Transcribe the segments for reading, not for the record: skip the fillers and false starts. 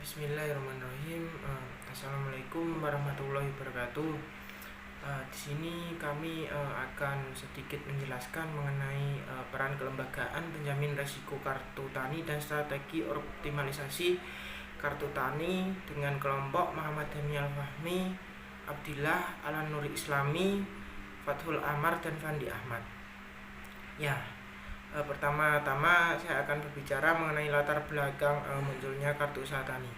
Bismillahirrahmanirrahim. Assalamualaikum warahmatullahi wabarakatuh. Di sini kami akan sedikit menjelaskan mengenai peran kelembagaan penjamin risiko kartu tani dan strategi optimalisasi kartu tani dengan kelompok Muhammad Daniel Fahmi, Abdillah Alan-Nuri Islami, Fathul Amar dan Fandi Ahmad. Pertama-tama saya akan berbicara mengenai latar belakang munculnya kartu usaha tani.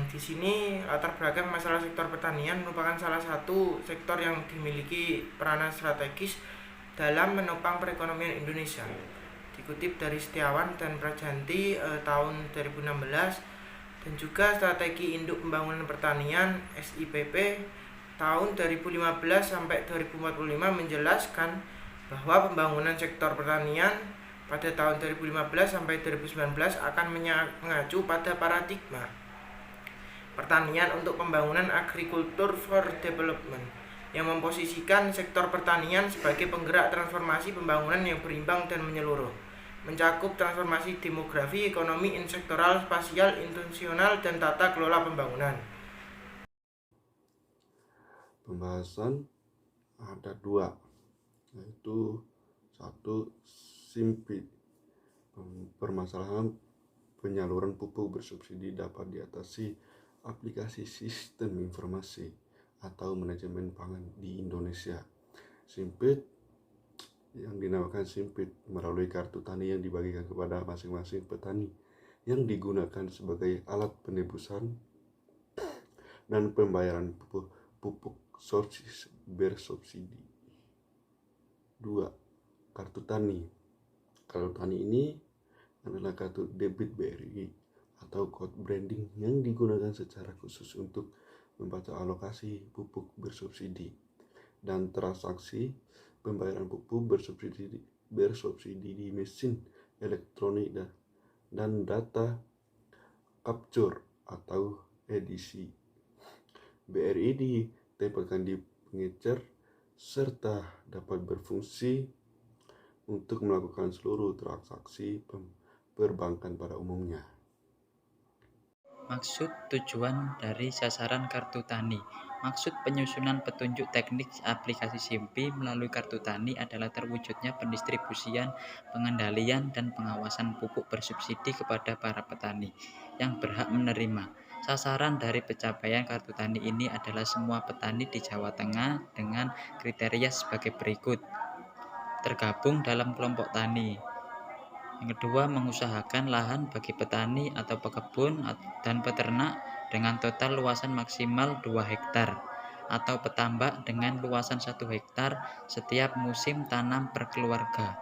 Di sini latar belakang masalah sektor pertanian merupakan salah satu sektor yang dimiliki peranan strategis dalam menopang perekonomian Indonesia. Dikutip dari Setiawan dan Prajanti tahun 2016 dan juga Strategi Induk Pembangunan Pertanian SIPP tahun 2015 sampai 2045 menjelaskan bahwa pembangunan sektor pertanian pada tahun 2015 sampai 2019 akan mengacu pada paradigma pertanian untuk pembangunan agriculture for development yang memposisikan sektor pertanian sebagai penggerak transformasi pembangunan yang berimbang dan menyeluruh, mencakup transformasi demografi, ekonomi, insektoral, spasial, intensional, dan tata kelola pembangunan. Pembahasan ada dua, yaitu satu, SIMPI. Permasalahan penyaluran pupuk bersubsidi dapat diatasi aplikasi sistem informasi atau manajemen pangan di Indonesia. SIMPIT yang dinamakan SIMPIT melalui kartu tani yang dibagikan kepada masing-masing petani yang digunakan sebagai alat penebusan dan pembayaran pupuk bersubsidi. 2. Kartu tani. Kartu tani ini adalah kartu debit BRI atau code branding yang digunakan secara khusus untuk membaca alokasi pupuk bersubsidi dan transaksi pembayaran pupuk bersubsidi di mesin elektronik dan data capture atau edisi. BRI ditempelkan di pengecer serta dapat berfungsi untuk melakukan seluruh transaksi perbankan pada umumnya. Maksud tujuan dari sasaran kartu tani. Maksud penyusunan petunjuk teknik aplikasi SIMPI melalui kartu tani adalah terwujudnya pendistribusian, pengendalian, dan pengawasan pupuk bersubsidi kepada para petani yang berhak menerima. Sasaran dari pencapaian kartu tani ini adalah semua petani di Jawa Tengah dengan kriteria sebagai berikut. Tergabung dalam kelompok tani. Yang kedua, mengusahakan lahan bagi petani atau pekebun dan peternak dengan total luasan maksimal 2 hektar atau petambak dengan luasan 1 hektar setiap musim tanam per keluarga.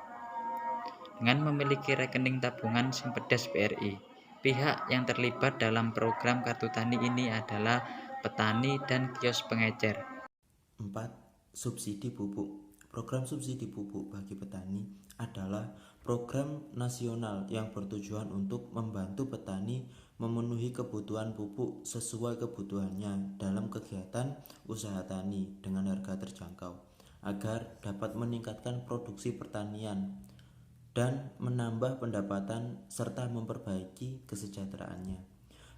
Dengan memiliki rekening tabungan Simpedes BRI. Pihak yang terlibat dalam program kartu tani ini adalah petani dan kios pengecer. 4. Subsidi pupuk. Program subsidi pupuk bagi petani adalah program nasional yang bertujuan untuk membantu petani memenuhi kebutuhan pupuk sesuai kebutuhannya dalam kegiatan usaha tani dengan harga terjangkau agar dapat meningkatkan produksi pertanian dan menambah pendapatan serta memperbaiki kesejahteraannya.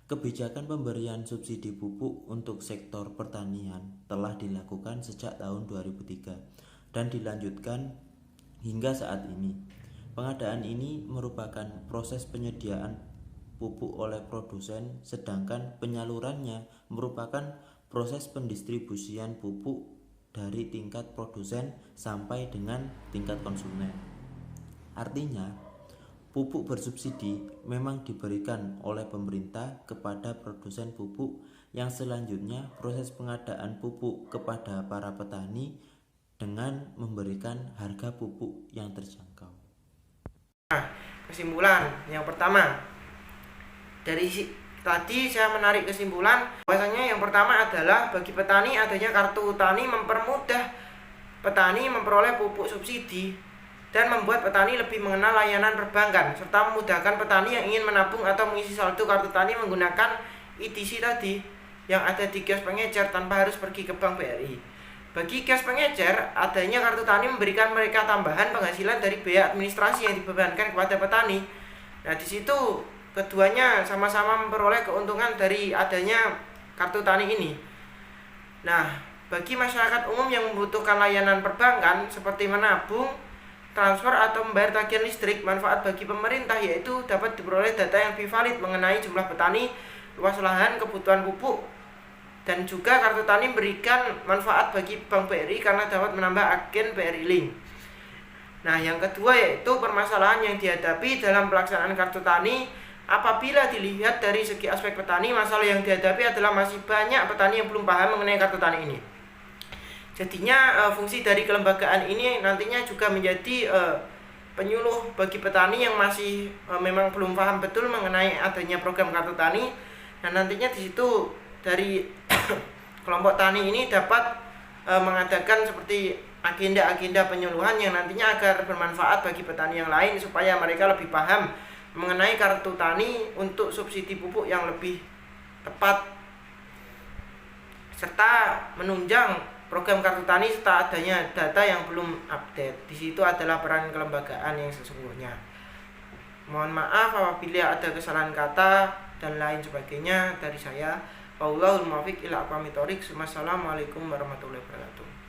Kebijakan pemberian subsidi pupuk untuk sektor pertanian telah dilakukan sejak tahun 2003 dan dilanjutkan hingga saat ini. Pengadaan ini merupakan proses penyediaan pupuk oleh produsen, sedangkan penyalurannya merupakan proses pendistribusian pupuk dari tingkat produsen sampai dengan tingkat konsumen. Artinya, pupuk bersubsidi memang diberikan oleh pemerintah kepada produsen pupuk yang selanjutnya proses pengadaan pupuk kepada para petani dengan memberikan harga pupuk yang terjangkau. Kesimpulan yang pertama, dari tadi saya menarik kesimpulan bahwasanya yang pertama adalah bagi petani adanya kartu tani mempermudah petani memperoleh pupuk subsidi dan membuat petani lebih mengenal layanan perbankan serta memudahkan petani yang ingin menabung atau mengisi saldo kartu tani menggunakan EDC tadi yang ada di kios pengecer tanpa harus pergi ke bank BRI. Bagi kios pengecer, adanya kartu tani memberikan mereka tambahan penghasilan dari biaya administrasi yang dibebankan kepada petani. Nah, di situ keduanya sama-sama memperoleh keuntungan dari adanya kartu tani ini. Nah, bagi masyarakat umum yang membutuhkan layanan perbankan seperti menabung, transfer atau membayar tagihan listrik, manfaat bagi pemerintah yaitu dapat diperoleh data yang lebih valid mengenai jumlah petani, luas lahan, kebutuhan pupuk, dan juga kartu tani memberikan manfaat bagi Bank BRI karena dapat menambah agen BRI Link. Nah, yang kedua yaitu permasalahan yang dihadapi dalam pelaksanaan kartu tani. Apabila dilihat dari segi aspek petani, masalah yang dihadapi adalah masih banyak petani yang belum paham mengenai kartu tani ini. Jadinya fungsi dari kelembagaan ini nantinya juga menjadi penyuluh bagi petani yang masih memang belum paham betul mengenai adanya program kartu tani. Dan nantinya di situ dari kelompok tani ini dapat mengadakan seperti agenda-agenda penyuluhan yang nantinya agar bermanfaat bagi petani yang lain supaya mereka lebih paham mengenai kartu tani untuk subsidi pupuk yang lebih tepat, serta menunjang program kartu tani serta adanya data yang belum update. Di situ adalah peran kelembagaan yang sesungguhnya. Mohon maaf apabila ada kesalahan kata dan lain sebagainya dari saya. Wallahul muwaffiq ila aqwamit thoriq. Wassalamualaikum warahmatullahi wabarakatuh.